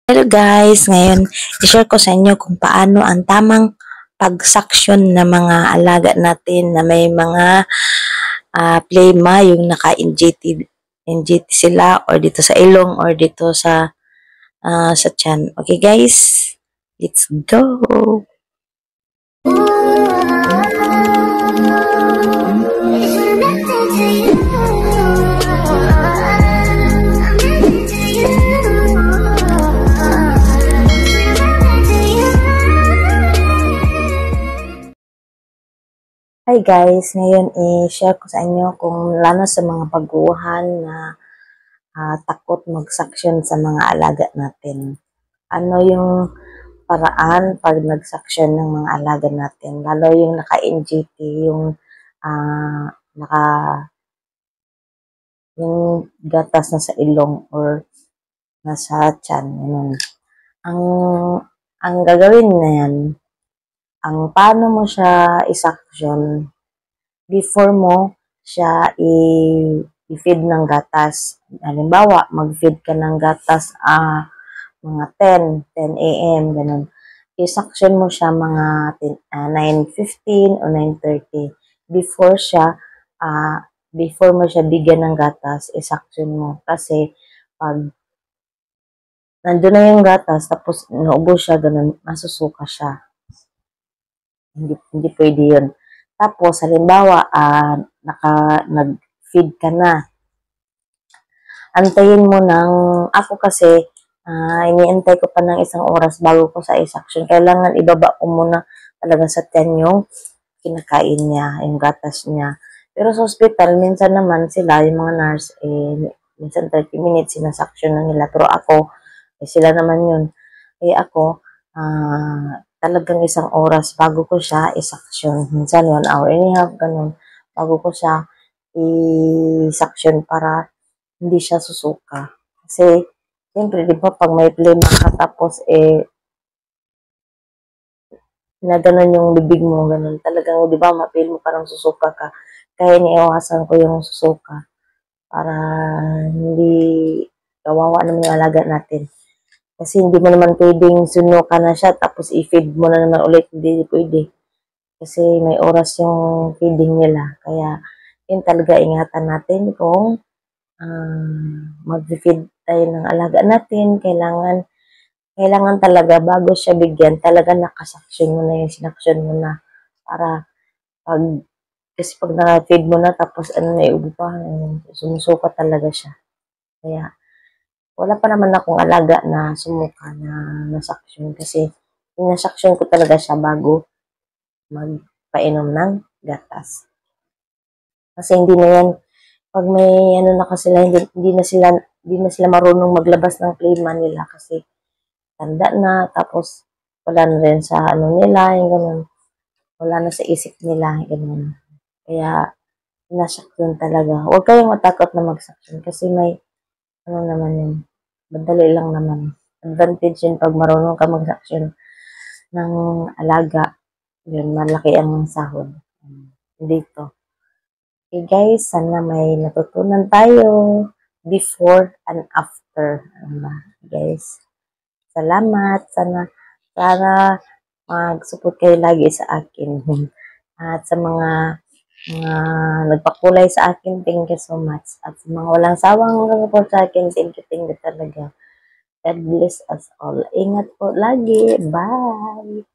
Hello guys, ngayon i-share ko sa inyo kung paano ang tamang pagsaksyon ng mga alaga natin na may mga plema, yung naka-NGT sila or dito sa ilong or dito sa tiyan. Okay guys, let's go! Hi guys, ngayon i-share ko sa inyo kung lalo sa mga baguhan na takot magsaksyon sa mga alaga natin. Ano yung paraan pag nagsaksyon ng mga alaga natin, lalo yung naka-NGT, yung ah, naka yung gatas na sa ilong or nasa tiyan, yun. Ang ang gagawin na yan, ang paano mo siya isaksyon before mo siya i-feed ng gatas. Halimbawa, mag-feed ka ng gatas mga 10 a.m. ganun. I-suction mo siya mga 9:15 o 9:30. Before siya, before mo siya bigyan ng gatas, i-suction mo. Kasi pag nandun na yung gatas, tapos naubos siya, ganun, masusuka siya. Hindi pwede yun. Tapos, halimbawa, nag-feed ka na. Antayin mo ng, ako kasi, iniintay ko pa ng isang oras bago ko sa isaksyon. Kailangan ibaba ko muna talaga sa tiyan yung kinakain niya, yung gatas niya. Pero sa hospital, minsan naman sila, yung mga nurse, minsan 30 minutes, sinasaksyon na nila. Pero ako, sila naman yun. Kaya ako, talagang isang oras bago ko siya isaksyon. Minsan 1 hour and a half, ganun. Bago ko siya isaksyon para hindi siya susuka. Kasi, siyempre, di ba, pag may plema ka, tapos, na ganun yung bibig mo, ganun. Talagang, di ba, mapil mo parang susuka ka. Kaya iniiwasan ko yung susuka para hindi kawawa naman yung alaga natin. Kasi hindi mo naman pwedeng sunukan na siya, tapos i-feed mo na naman ulit. Hindi pwede. Kasi may oras yung feeding nila. Kaya, yun talaga ingatan natin kung mag-feed tayo ng alaga natin, kailangan talaga bago siya bigyan, talaga nakasaksyon mo na yung sinaksyon mo na para pag kasi pag na-feed mo na tapos ano na iubo pa, sumusuka talaga siya. Kaya wala pa naman akong alaga na sumuka na nasaksyon kasi nasaksyon ko talaga siya bago magpainom ng gatas. Kasi hindi na yan pag may ano na kasi sila, hindi na sila marunong maglabas ng plema nila kasi tanda na, tapos wala na rin sa ano nila, yung ganun. Wala na sa isip nila, yung ganun. Kaya, nasaksyon talaga. Huwag kayong matakot na magsaksyon kasi may, ano naman yun, madali lang naman. Advantage yun pag marunong ka magsaksyon ng alaga. Yun, malaki ang sahod. Dito. Okay guys, sana may natutunan tayo before and after. Guys? Salamat. Sana mag-support kayo lagi sa akin. At sa mga nagpakulay sa akin, thank you so much. At sa mga walang sawang support sa akin, thank you talaga. God bless us all. Ingat po lagi. Bye!